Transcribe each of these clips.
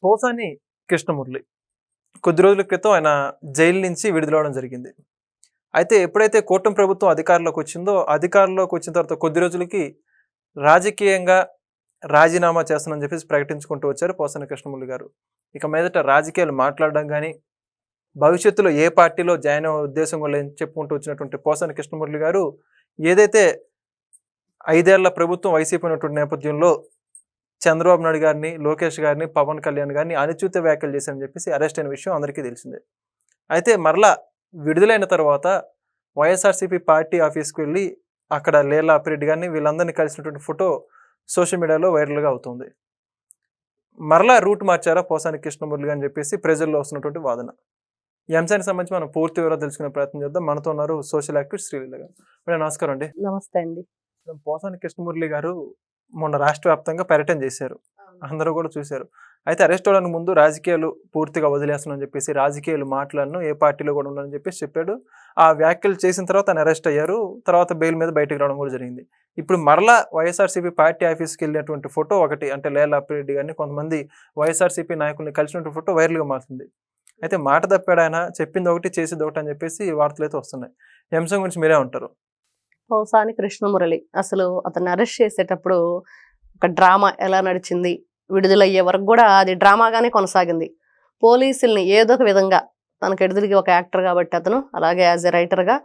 పోసాని కృష్ణమురళి కొద్ది రోజుల క్రితం ఆయన జైలు నుంచి విడుదలవడం జరిగింది. అయితే ఎప్పుడైతే కూటమి ప్రభుత్వం అధికారంలోకి వచ్చిన తర్వాత కొద్ది రోజులకి రాజకీయంగా రాజీనామా చేస్తానని చెప్పేసి ప్రకటించుకుంటూ వచ్చారు పోసాని కృష్ణమురళి గారు. ఇక మీదట రాజకీయాలు మాట్లాడడం కానీ, భవిష్యత్తులో ఏ పార్టీలో జాయిన్ అయ్యే ఉద్దేశం కూడా లేదని చెప్పుకుంటూ వచ్చినటువంటి పోసాని కృష్ణమురళి గారు ఏదైతే 5 ఏళ్ల ప్రభుత్వం వైసీపీ ఉన్నటువంటి నేపథ్యంలో చంద్రబాబు నాయుడు గారిని, లోకేష్ గారిని, పవన్ కళ్యాణ్ గారిని అనుచిత వ్యాఖ్యలు చేశారని చెప్పేసి అరెస్ట్ అయిన విషయం అందరికీ తెలిసిందే. అయితే మరలా విడుదలైన తర్వాత వైఎస్ఆర్సీపీ పార్టీ ఆఫీస్కి వెళ్ళి అక్కడ లీలా అప్పిరెడ్డి గారిని వీళ్ళందరినీ కలిసినటువంటి ఫోటో సోషల్ మీడియాలో వైరల్గా అవుతుంది. మరలా రూట్ మార్చారా పోసాని కృష్ణమురళి అని చెప్పేసి ప్రజల్లో వస్తున్నటువంటి వాదన. ఈ అంశానికి సంబంధించి మనం పూర్తి వివరాలు తెలుసుకునే ప్రయత్నం చేద్దాం. మనతో ఉన్నారు సోషల్ యాక్టివిస్ట్ శ్రీలీల గారు. మేడం నమస్కారం అండి. నమస్తే అండి. పోసాని కృష్ణమురళి గారు మొన్న రాష్ట్ర వ్యాప్తంగా పర్యటన చేశారు, అందరూ కూడా చూశారు. అయితే అరెస్ట్ అవడానికి ముందు రాజకీయాలు పూర్తిగా వదిలేస్తానని చెప్పేసి, రాజకీయాలు మాట్లాడను, ఏ పార్టీలో కూడా ఉండని చెప్పేసి చెప్పాడు. ఆ వ్యాఖ్యలు చేసిన తర్వాత ఆయన అరెస్ట్ అయ్యారు. తర్వాత బెయిల్ మీద బయటకు రావడం కూడా జరిగింది. ఇప్పుడు మరలా వైఎస్ఆర్సీపీ పార్టీ ఆఫీస్కి వెళ్ళినటువంటి ఫోటో ఒకటి, అంటే లీలా అప్పిరెడ్డి గారిని కొంతమంది వైఎస్ఆర్సీపీ నాయకుల్ని కలిసినటువంటి ఫోటో వైరల్గా మారుతుంది. అయితే మాట తప్పాడు ఆయన, చెప్పింది ఒకటి చేసేది ఒకటి అని చెప్పేసి వార్తలు అయితే వస్తున్నాయి. ఈ అంశం గురించి మీరే ఉంటారు? పోసాని కృష్ణమురళి అసలు అతన్ని అరెస్ట్ చేసేటప్పుడు ఒక డ్రామా ఎలా నడిచింది, విడుదలయ్యే వరకు కూడా అది డ్రామాగానే కొనసాగింది. పోలీసుల్ని ఏదో ఒక విధంగా, తనకు ఎదురుగా ఒక యాక్టర్ కాబట్టి అతను అలాగే యాజ్ ఎ రైటర్గా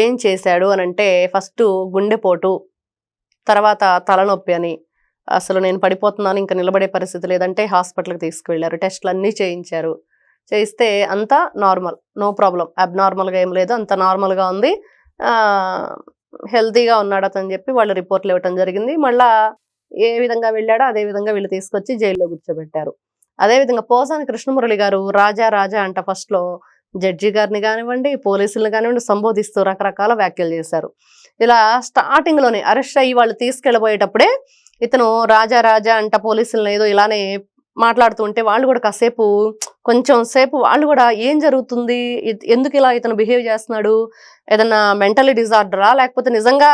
ఏం చేశాడు అని అంటే, ఫస్ట్ గుండెపోటు, తర్వాత తలనొప్పి అని, అసలు నేను పడిపోతున్నాను, ఇంకా నిలబడే పరిస్థితి లేదంటే హాస్పిటల్కి తీసుకువెళ్ళారు, టెస్టులు అన్నీ చేయించారు. చేయిస్తే అంతా నార్మల్, నో ప్రాబ్లం, అబ్నార్మల్గా ఏం లేదు, అంత నార్మల్గా ఉంది, హెల్తీగా ఉన్నాడు అతని చెప్పి వాళ్ళు రిపోర్ట్లు ఇవ్వటం జరిగింది. మళ్ళా ఏ విధంగా వెళ్ళాడో అదే విధంగా వీళ్ళు తీసుకొచ్చి జైల్లో కూర్చోబెట్టారు. అదేవిధంగా పోసాని కృష్ణమురళి గారు రాజా రాజా అంట ఫస్ట్లో జడ్జి గారిని కానివ్వండి, పోలీసులను కానివ్వండి సంబోధిస్తూ రకరకాల వ్యాఖ్యలు చేశారు. ఇలా స్టార్టింగ్లోనే అరెస్ట్ అయ్యి వాళ్ళు తీసుకెళ్ళబోయేటప్పుడే ఇతను రాజా రాజా అంట పోలీసులను ఏదో ఇలానే మాట్లాడుతూ ఉంటే వాళ్ళు కూడా కాసేపు, కొంచెం సేపు వాళ్ళు కూడా ఏం జరుగుతుంది, ఎందుకు ఇలా ఇతను బిహేవ్ చేస్తున్నాడు, ఏదన్నా మెంటలీ డిజార్డరా, లేకపోతే నిజంగా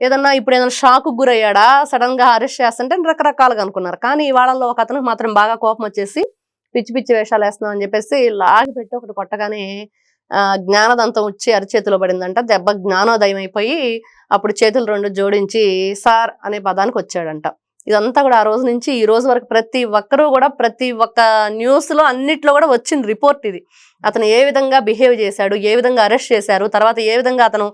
ఏదన్నా ఇప్పుడు ఏదైనా షాక్ గురయ్యాడా, సడన్ గా అరెస్ట్ చేస్తుంటే రకరకాలుగా అనుకున్నారు. కానీ వాళ్ళలో ఒక అతను మాత్రం బాగా కోపం వచ్చేసి పిచ్చి పిచ్చి వేషాలు వేస్తున్నాం అని చెప్పేసి లాగి పెట్టి ఒకటి కొట్టగానే జ్ఞానదంతం వచ్చి అరిచేతిలో పడిందంట. దెబ్బ జ్ఞానోదయం అయిపోయి అప్పుడు చేతులు 2 జోడించి సార్ అనే పదానికి వచ్చాడంట. ఇదంతా కూడా ఆ రోజు నుంచి ఈ రోజు వరకు ప్రతి ఒక్కరూ కూడా ప్రతి ఒక్క న్యూస్లో అన్నిట్లో కూడా వచ్చిన రిపోర్ట్ ఇది. అతను ఏ విధంగా బిహేవ్ చేశాడు, ఏ విధంగా అరెస్ట్ చేశారు, తర్వాత ఏ విధంగా అతను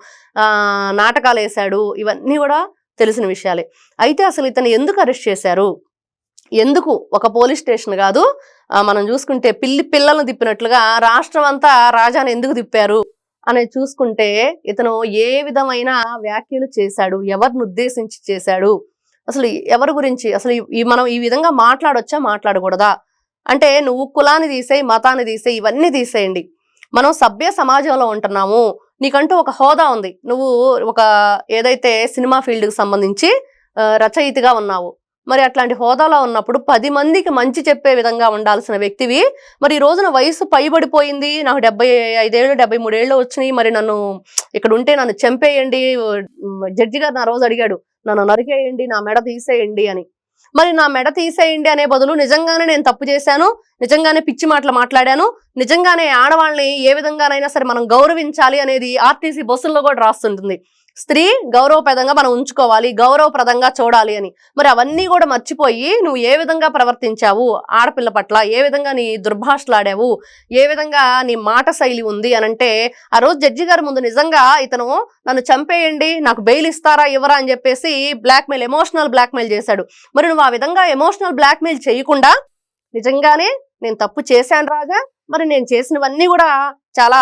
నాటకాలు వేశాడు, ఇవన్నీ కూడా తెలిసిన విషయాలే. అయితే అసలు ఇతను ఎందుకు అరెస్ట్ చేశారు, ఎందుకు ఒక పోలీస్ స్టేషన్ కాదు, మనం చూసుకుంటే పిల్లలను తిప్పినట్లుగా రాష్ట్రం అంతా రాజాని ఎందుకు తిప్పారు అనేది చూసుకుంటే, ఇతను ఏ విధమైన వ్యాఖ్యలు చేశాడు, ఎవరిని ఉద్దేశించి చేశాడు, అసలు ఎవరి గురించి, అసలు మనం ఈ విధంగా మాట్లాడొచ్చా మాట్లాడకూడదా అంటే, నువ్వు కులాన్ని తీసేయి, మతాన్ని తీసేయి, ఇవన్నీ తీసేయండి, మనం సభ్య సమాజంలో ఉంటున్నాము, నీకంటూ ఒక హోదా ఉంది, నువ్వు ఒక ఏదైతే సినిమా ఫీల్డ్కి సంబంధించి రచయితగా ఉన్నావు, మరి అట్లాంటి హోదాలో ఉన్నప్పుడు 10 మందికి మంచి చెప్పే విధంగా ఉండాల్సిన వ్యక్తివి, మరి ఈ రోజున వయసు పైబడిపోయింది, నాకు 75 ఏళ్ళు 73 ఏళ్ళు వచ్చినాయి, మరి నన్ను ఇక్కడ ఉంటే నన్ను చంపేయండి, జడ్జి గారు నా రోజు అడిగాడు, నన్ను నరికేయండి, నా మెడ తీసేయండి అని. మరి నా మెడ తీసేయండి అనే బదులు నిజంగానే నేను తప్పు చేశాను, నిజంగానే పిచ్చి మాటలు మాట్లాడాను, నిజంగానే ఆడవాళ్ళని ఏ విధంగానైనా సరే మనం గౌరవించాలి అనేది ఆర్టీసీ బస్సుల్లో కూడా రాస్తుంటుంది, స్త్రీ గౌరవప్రదంగా మనం ఉంచుకోవాలి, గౌరవప్రదంగా చూడాలి అని. మరి అవన్నీ కూడా మర్చిపోయి నువ్వు ఏ విధంగా ప్రవర్తించావు ఆడపిల్ల పట్ల, ఏ విధంగా నీ దుర్భాషలాడావు, ఏ విధంగా నీ మాట శైలి ఉంది అనంటే, ఆ రోజు జడ్జి గారి ముందు నిజంగా ఇతను నన్ను చంపేయండి, నాకు బెయిల్ ఇస్తారా ఇవ్వరా అని చెప్పేసి బ్లాక్మెయిల్, ఎమోషనల్ బ్లాక్మెయిల్ చేశాడు. మరి నువ్వు ఆ విధంగా ఎమోషనల్ బ్లాక్మెయిల్ చేయకుండా నిజంగానే నేను తప్పు చేశాను రాజా, మరి నేను చేసినవన్నీ కూడా చాలా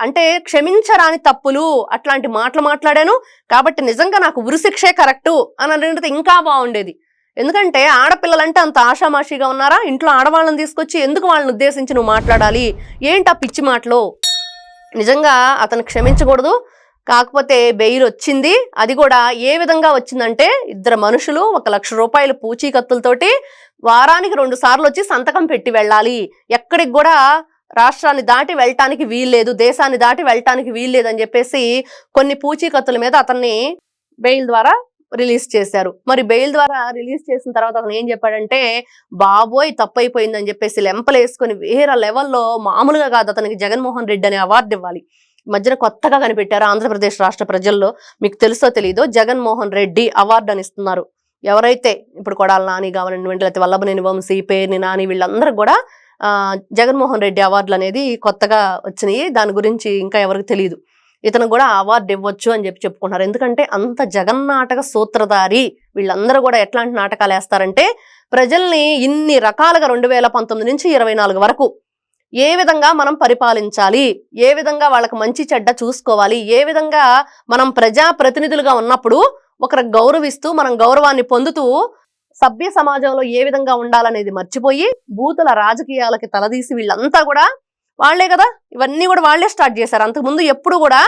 అంటే క్షమించరాని తప్పులు, అట్లాంటి మాటలు మాట్లాడాను కాబట్టి నిజంగా నాకు ఉరిశిక్షే కరెక్టు అని అంటే ఇంకా బాగుండేది. ఎందుకంటే ఆడపిల్లలంటే అంత ఆషామాషిగా ఉన్నారా, ఇంట్లో ఆడవాళ్ళని తీసుకొచ్చి ఎందుకు వాళ్ళని ఉద్దేశించి నువ్వు మాట్లాడాలి, ఏంటి ఆ పిచ్చి మాటలు. నిజంగా అతను క్షమించకూడదు. కాకపోతే బెయిల్ వచ్చింది, అది కూడా ఏ విధంగా వచ్చిందంటే, 2 మనుషులు 1 లక్ష రూపాయలు పూచీకత్తులతోటి వారానికి 2 సార్లు వచ్చి సంతకం పెట్టి వెళ్ళాలి, ఎక్కడికి కూడా రాష్ట్రాన్ని దాటి వెళ్ళటానికి వీల్లేదు, దేశాన్ని దాటి వెళ్ళటానికి వీల్లేదు అని చెప్పేసి కొన్ని పూచీకత్తుల మీద అతన్ని బెయిల్ ద్వారా రిలీజ్ చేశారు. మరి బెయిల్ ద్వారా రిలీజ్ చేసిన తర్వాత అతను ఏం చెప్పాడంటే, బాబోయ్ తప్పైపోయిందని చెప్పేసి లెంపలేసుకొని వేరే లెవెల్లో, మామూలుగా కాదు, అతనికి జగన్మోహన్ రెడ్డి అనే అవార్డు ఇవ్వాలి. మధ్యన కొత్తగా కనిపెట్టారు ఆంధ్రప్రదేశ్ రాష్ట్ర ప్రజల్లో, మీకు తెలుసో తెలీదో, జగన్మోహన్ రెడ్డి అవార్డు అని ఇస్తున్నారు. ఎవరైతే ఇప్పుడు కొడాల నాని కావాలనివ్వండి, లేకపోతే వల్లభనేని వంశీ, పేర్ని నాని, వీళ్ళందరూ కూడా జగన్మోహన్ రెడ్డి అవార్డులు అనేది కొత్తగా వచ్చినాయి. దాని గురించి ఇంకా ఎవరికి తెలియదు. ఇతను కూడా అవార్డు ఇవ్వచ్చు అని చెప్పుకుంటున్నారు. ఎందుకంటే అంత జగన్నాటక సూత్రధారి. వీళ్ళందరూ కూడా ఎట్లాంటి నాటకాలు వేస్తారంటే, ప్రజల్ని ఇన్ని రకాలుగా 2019 నుంచి 24 వరకు ఏ విధంగా మనం పరిపాలించాలి, ఏ విధంగా వాళ్ళకి మంచి చెడ్డ చూసుకోవాలి, ఏ విధంగా మనం ప్రజా ప్రతినిధులుగా ఉన్నప్పుడు ఒకరికి గౌరవిస్తూ మనం గౌరవాన్ని పొందుతూ సభ్య సమాజంలో ఏ విధంగా ఉండాలనేది మర్చిపోయి బూతుల రాజకీయాలకి తలదీసి వీళ్ళంతా కూడా వాళ్లే కదా, ఇవన్నీ కూడా వాళ్లే స్టార్ట్ చేశారు. అంతకుముందు ఎప్పుడు కూడా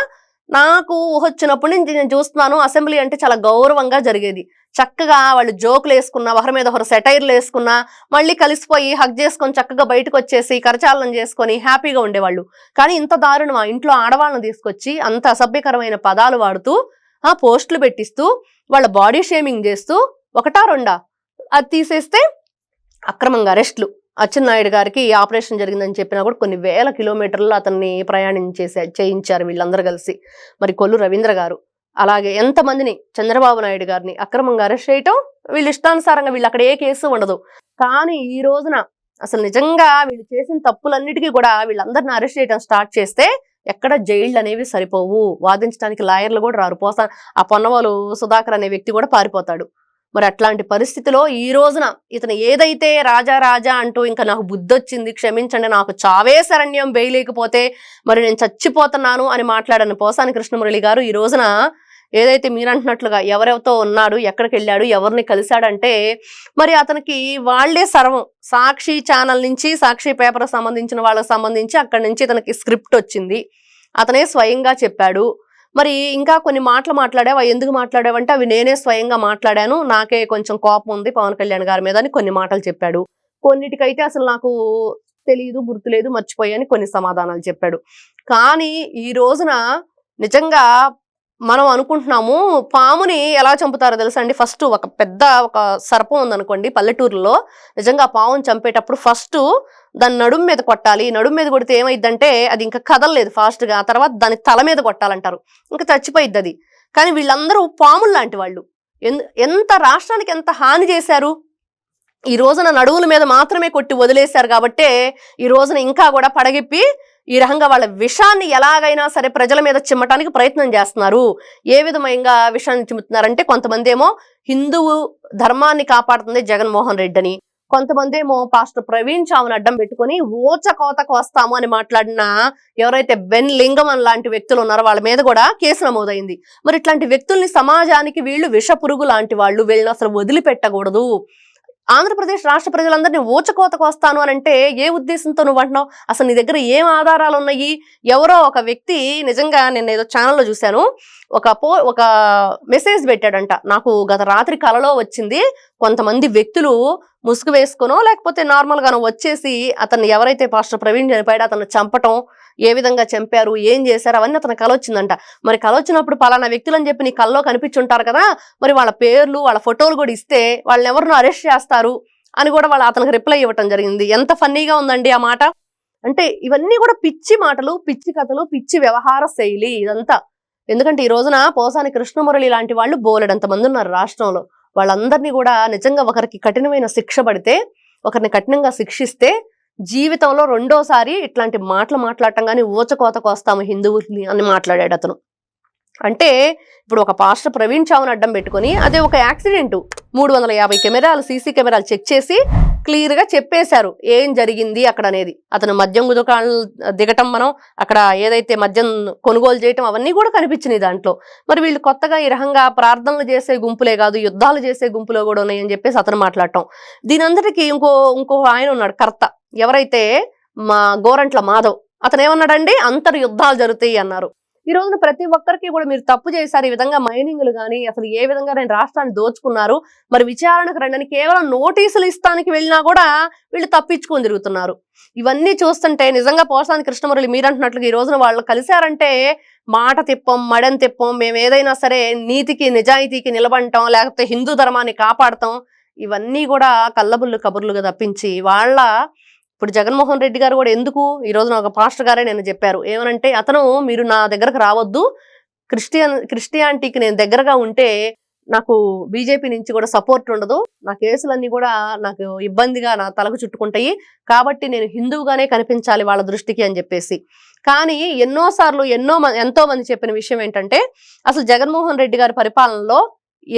నాకు ఊహొచ్చినప్పటి నుంచి నేను చూస్తున్నాను, అసెంబ్లీ అంటే చాలా గౌరవంగా జరిగేది. చక్కగా వాళ్ళు జోకులు వేసుకున్నా, ఒకరి మీద ఒకరు సెటైర్లు వేసుకున్నా, మళ్ళీ కలిసిపోయి హగ్ చేసుకొని చక్కగా బయటకు వచ్చేసి కరచాలనం చేసుకొని హ్యాపీగా ఉండేవాళ్ళు. కానీ ఇంత దారుణమా, ఇంట్లో ఆడవాళ్ళని తీసుకొచ్చి అంత అసభ్యకరమైన పదాలు వాడుతూ, పోస్టులు పెట్టిస్తూ, వాళ్ళ బాడీ షేమింగ్ చేస్తూ, ఒకటా రెండా అది తీసేస్తే అక్రమంగా అరెస్టులు. అచ్చెన్నాయుడు గారికి ఆపరేషన్ జరిగిందని చెప్పినా కూడా కొన్ని వేల కిలోమీటర్లు అతన్ని చేయించారు వీళ్ళందరూ కలిసి. మరి కొల్లు రవీంద్ర గారు, అలాగే ఎంతమందిని, చంద్రబాబు నాయుడు గారిని అక్రమంగా అరెస్ట్ చేయటం, వీళ్ళు ఇష్టానుసారంగా, వీళ్ళు అక్కడ ఏ కేసు ఉండదు. కానీ ఈ రోజున అసలు నిజంగా వీళ్ళు చేసిన తప్పులన్నిటికీ కూడా వీళ్ళందరిని అరెస్ట్ చేయడం స్టార్ట్ చేస్తే ఎక్కడ జైళ్ళు అనేవి సరిపోవు. వాదించడానికి లాయర్లు కూడా రారు. ఆ పొన్నవాళ్ళు సుధాకర్ అనే వ్యక్తి కూడా పారిపోతాడు. మరి అట్లాంటి పరిస్థితిలో ఈ రోజున ఇతను ఏదైతే రాజా రాజా అంటూ ఇంకా నాకు బుద్ధి వచ్చింది, క్షమించండి, నాకు చావే శరణ్యం, వేయలేకపోతే మరి నేను చచ్చిపోతున్నాను అని మాట్లాడిన పోసాని కృష్ణమురళి గారు ఈ రోజున ఏదైతే మీరంటున్నట్లుగా ఎవరెవరితో ఉన్నాడు, ఎక్కడికి వెళ్ళాడు, ఎవరిని కలిశాడంటే మరి అతనికి వాళ్లే సర్వం. సాక్షి ఛానల్ నుంచి, సాక్షి పేపర్ సంబంధించిన వాళ్ళకి సంబంధించి అక్కడి నుంచి ఇతనికి స్క్రిప్ట్ వచ్చింది, అతనే స్వయంగా చెప్పాడు. మరి ఇంకా కొన్ని మాటలు మాట్లాడావు, ఎందుకు మాట్లాడావంటే అవి నేనే స్వయంగా మాట్లాడాను, నాకే కొంచెం కోపం ఉంది పవన్ కళ్యాణ్ గారి మీద అని కొన్ని మాటలు చెప్పాడు. కొన్నిటికైతే అసలు నాకు తెలియదు, గుర్తులేదు, మర్చిపోయాని కొన్ని సమాధానాలు చెప్పాడు. కానీ ఈ రోజున నిజంగా మనం అనుకుంటున్నాము, పాముని ఎలా చంపుతారో తెలుసా అండి? ఫస్ట్ ఒక సర్పం ఉందనుకోండి పల్లెటూరులో, నిజంగా పాముని చంపేటప్పుడు ఫస్ట్ దాని నడుము మీద కొట్టాలి. నడుము మీద కొడితే ఏమైద్దంటే అది ఇంకా కదలలేదు ఫాస్ట్గా, ఆ తర్వాత దాని తల మీద కొట్టాలంటారు, ఇంకా చచ్చిపోయిద్ది అది. కానీ వీళ్ళందరూ పాములు లాంటి వాళ్ళు. ఎంత రాష్ట్రానికి ఎంత హాని చేశారు. ఈ రోజున నడువుల మీద మాత్రమే కొట్టి వదిలేశారు కాబట్టే ఈ రోజున ఇంకా కూడా పడగిప్పి ఈ రకంగా వాళ్ళ విషాన్ని ఎలాగైనా సరే ప్రజల మీద చిమ్మటానికి ప్రయత్నం చేస్తున్నారు. ఏ విధంగా విషాన్ని చిమ్ముతున్నారంటే, కొంతమంది ఏమో హిందువు ధర్మాన్ని కాపాడుతుంది జగన్మోహన్ రెడ్డి అని, కొంతమంది ఏమో పాస్టర్ ప్రవీణ్ చావును అడ్డం పెట్టుకుని కోతకు వస్తాము అని మాట్లాడిన ఎవరైతే బెన్ లింగం లాంటి వ్యక్తులు ఉన్నారో వాళ్ళ మీద కూడా కేసు నమోదైంది. మరి ఇట్లాంటి వ్యక్తుల్ని సమాజానికి వీళ్ళు విష పురుగు లాంటి వాళ్ళు, వీళ్ళని అసలు వదిలిపెట్టకూడదు. ఆంధ్రప్రదేశ్ రాష్ట్ర ప్రజలందరినీ కోతకు వస్తాను అని అంటే ఏ ఉద్దేశంతో నువ్వు అంటున్నావు? అసలు నీ దగ్గర ఏం ఆధారాలు ఉన్నాయి? ఎవరో ఒక వ్యక్తి, నిజంగా నేను ఏదో ఛానల్లో చూశాను, ఒక మెసేజ్ పెట్టాడంట, నాకు గత రాత్రి కలలో వచ్చింది, కొంతమంది వ్యక్తులు ముసుగు వేసుకునో లేకపోతే నార్మల్ గానో వచ్చేసి అతన్ని, ఎవరైతే పాస్టర్ ప్రవీణ్ చనిపోయాడో అతను చంపటం, ఏ విధంగా చంపారు, ఏం చేశారు, అవన్నీ అతను కల వచ్చిందంట. మరి కల వచ్చినప్పుడు పలానా వ్యక్తులు అని చెప్పి నీ కల్లో కనిపించుంటారు కదా, మరి వాళ్ళ పేర్లు వాళ్ళ ఫోటోలు కూడా ఇస్తే వాళ్ళని ఎవరినో అరెస్ట్ చేస్తారు అని కూడా అతనికి రిప్లై ఇవ్వటం జరిగింది. ఎంత ఫన్నీగా ఉందండి ఆ మాట. అంటే ఇవన్నీ కూడా పిచ్చి మాటలు, పిచ్చి కథలు, పిచ్చి వ్యవహార శైలి ఇదంతా. ఎందుకంటే ఈ రోజున పోసాని కృష్ణమురళి లాంటి వాళ్ళు బోలెడంత మంది ఉన్నారు రాష్ట్రంలో. వాళ్ళందరినీ కూడా నిజంగా ఒకరికి కఠినమైన శిక్ష పడితే, ఒకరిని కఠినంగా శిక్షిస్తే జీవితంలో రెండోసారి ఇట్లాంటి మాటలు మాట్లాడటం కానీ కోతకు వస్తాము హిందువుల్ని అని మాట్లాడాడు అతను. అంటే ఇప్పుడు ఒక పాస్టర్ ప్రవీణ్ చావును అడ్డం పెట్టుకొని, అదే ఒక యాక్సిడెంట్, 350 కెమెరాలు, సీసీ కెమెరాలు చెక్ చేసి క్లియర్ గా చెప్పేశారు ఏం జరిగింది అక్కడ అనేది. అతను మద్యం గుదుకాలు దిగటం, మనం అక్కడ ఏదైతే మద్యం కొనుగోలు చేయటం, అవన్నీ కూడా కనిపించినాయి దాంట్లో. మరి వీళ్ళు కొత్తగా ఈ రకంగా ప్రార్థనలు చేసే గుంపులే కాదు, యుద్ధాలు చేసే గుంపులో కూడా ఉన్నాయని చెప్పేసి అతను మాట్లాడటం. దీని అందరికీ ఇంకో ఆయన ఉన్నాడు కర్త, ఎవరైతే మా గోరంట్ల మాధవ్, అతను ఏమన్నాడండి, అంతర్ యుద్ధాలు జరుగుతాయి అన్నారు. ఈ రోజున ప్రతి ఒక్కరికి కూడా మీరు తప్పు చేశారు, ఈ విధంగా మైనింగ్లు కానీ అసలు ఏ విధంగా నేను రాష్ట్రాన్ని దోచుకున్నారు, మరి విచారణకు రండి కేవలం నోటీసులు ఇస్తానికి వెళ్ళినా కూడా వీళ్ళు తప్పించుకొని తిరుగుతున్నారు. ఇవన్నీ చూస్తుంటే నిజంగా పోసాని కృష్ణమురళి మీరంటున్నట్లుగా ఈ రోజున వాళ్ళు కలిశారంటే మాట తిప్పం మడని తిప్పం, మేము ఏదైనా సరే నీతికి నిజాయితీకి నిలబడటం, లేకపోతే హిందూ ధర్మాన్ని కాపాడటం, ఇవన్నీ కూడా కల్లబుల్లు కబుర్లుగా తప్పించి వాళ్ళ ఇప్పుడు జగన్మోహన్ రెడ్డి గారు కూడా ఎందుకు ఈ రోజున ఒక పాస్టర్ గారే నేను చెప్పారు ఏమనంటే, అతను మీరు నా దగ్గరకు రావద్దు, క్రిస్టియానిటీకి నేను దగ్గరగా ఉంటే నాకు బీజేపీ నుంచి కూడా సపోర్ట్ ఉండదు, నా కేసులన్నీ కూడా నాకు ఇబ్బందిగా నా తలకు చుట్టుకుంటాయి, కాబట్టి నేను హిందువుగానే కనిపించాలి వాళ్ళ దృష్టికి అని చెప్పేసి. కానీ ఎన్నోసార్లు ఎంతో మంది చెప్పిన విషయం ఏంటంటే, అసలు జగన్మోహన్ రెడ్డి గారి పరిపాలనలో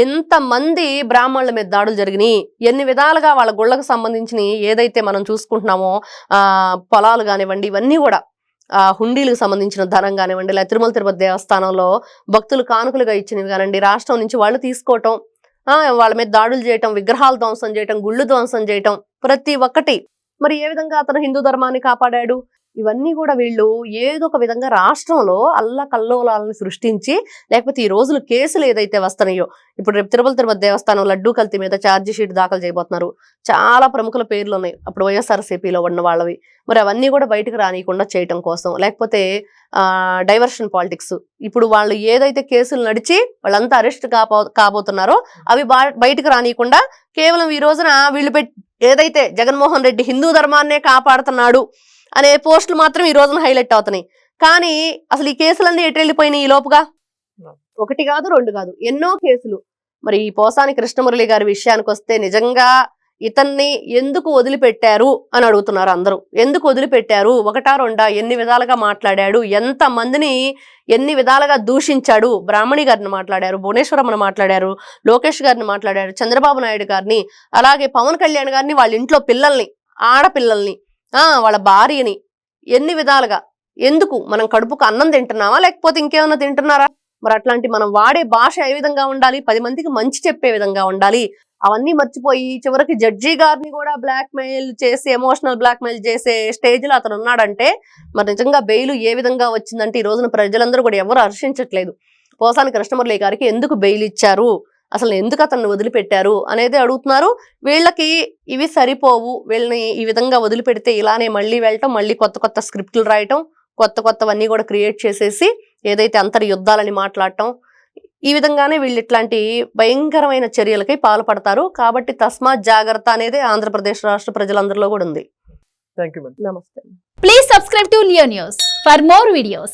ఎంతమంది బ్రాహ్మణుల మీద దాడులు జరిగినాయి, ఎన్ని విధాలుగా వాళ్ళ గుళ్ళకు సంబంధించిన ఏదైతే మనం చూసుకుంటున్నామో పొలాలు కానివ్వండి, ఇవన్నీ కూడా హుండీలకు సంబంధించిన ధనం కానివ్వండి, లేదా తిరుమల తిరుపతి దేవస్థానంలో భక్తులు కానుకలుగా ఇచ్చినవి కానివ్వండి, రాష్ట్రం నుంచి వాళ్ళు తీసుకోవటం, వాళ్ళ మీద దాడులు చేయటం, విగ్రహాలు ధ్వంసం చేయటం, గుళ్ళు ధ్వంసం చేయటం, ప్రతి ఒక్కటి. మరి ఏ విధంగా అతను హిందూ ధర్మాన్ని కాపాడాడు? ఇవన్నీ కూడా వీళ్ళు ఏదో ఒక విధంగా రాష్ట్రంలో అల్లకల్లోలాలను సృష్టించి, లేకపోతే ఈ రోజులు కేసులు ఏదైతే వస్తున్నాయో, ఇప్పుడు రేపు తిరుమల తిరుపతి దేవస్థానం లడ్డూ కల్తీ మీద ఛార్జీ షీట్ దాఖలు చేయబోతున్నారు, చాలా ప్రముఖుల పేర్లు ఉన్నాయి అప్పుడు వైఎస్ఆర్సీపీలో ఉన్న వాళ్ళవి, మరి అవన్నీ కూడా బయటకు రానియకుండా చేయటం కోసం, లేకపోతే డైవర్షన్ పాలిటిక్స్, ఇప్పుడు వాళ్ళు ఏదైతే కేసులు నడిచి వాళ్ళంతా అరెస్ట్ కాబోతున్నారో అవి బయటకు రానియకుండా కేవలం ఈ రోజున వీళ్ళు ఏదైతే జగన్మోహన్ రెడ్డి హిందూ ధర్మాన్నే కాపాడుతున్నాడు అనే పోస్టులు మాత్రం ఈ రోజున హైలైట్ అవుతున్నాయి. కానీ అసలు ఈ కేసులన్నీ ఎటు వెళ్ళిపోయినాయి ఈ లోపుగా? ఒకటి కాదు రెండు కాదు ఎన్నో కేసులు. మరి ఈ పోసాని కృష్ణమురళి గారి విషయానికి వస్తే నిజంగా ఇతన్ని ఎందుకు వదిలిపెట్టారు అని అడుగుతున్నారు అందరూ. ఎందుకు వదిలిపెట్టారు? ఒకటా రెండా? ఎన్ని విధాలుగా మాట్లాడాడు, ఎంత మందిని ఎన్ని విధాలుగా దూషించాడు. బ్రాహ్మణి గారిని మాట్లాడారు, భువనేశ్వరమ్మను మాట్లాడారు, లోకేష్ గారిని మాట్లాడారు, చంద్రబాబు నాయుడు గారిని, అలాగే పవన్ కళ్యాణ్ గారిని, వాళ్ళ ఇంట్లో పిల్లల్ని, ఆడపిల్లల్ని, వాళ్ళ భార్యని, ఎన్ని విధాలుగా. ఎందుకు? మనం కడుపుకు అన్నం తింటున్నావా లేకపోతే ఇంకేమన్నా తింటున్నారా? మరి అట్లాంటి మనం వాడే భాష ఏ విధంగా ఉండాలి? 10 మందికి మంచి చెప్పే విధంగా ఉండాలి. అవన్నీ మర్చిపోయి చివరికి జడ్జి గారిని కూడా బ్లాక్మెయిల్ చేసి, ఎమోషనల్ బ్లాక్మెయిల్ చేసే స్టేజ్ లో అతను ఉన్నాడంటే మరి నిజంగా బెయిల్ ఏ విధంగా వచ్చిందంటే ఈ రోజున ప్రజలందరూ కూడా ఎవరు హర్షించట్లేదు. పోసాని కృష్ణమురళి గారికి ఎందుకు బెయిల్ ఇచ్చారు, అసలు ఎందుకు అతన్ని వదిలిపెట్టారు అనేది అడుగుతున్నారు. వీళ్ళకి ఇవి సరిపోవు, వీళ్ళని ఈ విధంగా వదిలిపెడితే ఇలానే మళ్ళీ వెళ్ళటం, మళ్ళీ కొత్త కొత్త స్క్రిప్టులు రాయటం, కొత్తవన్నీ కూడా క్రియేట్ చేసేసి ఏదైతే అంతర్ యుద్ధాలని మాట్లాడటం, ఈ విధంగానే వీళ్ళు ఇట్లాంటి భయంకరమైన చర్యలకి పాల్పడతారు. కాబట్టి తస్మాత్ జాగ్రత్త అనేది ఆంధ్రప్రదేశ్ రాష్ట్ర ప్రజలందరిలో కూడా ఉంది. Thank you. నమస్తే. Please subscribe to Leo News for more videos.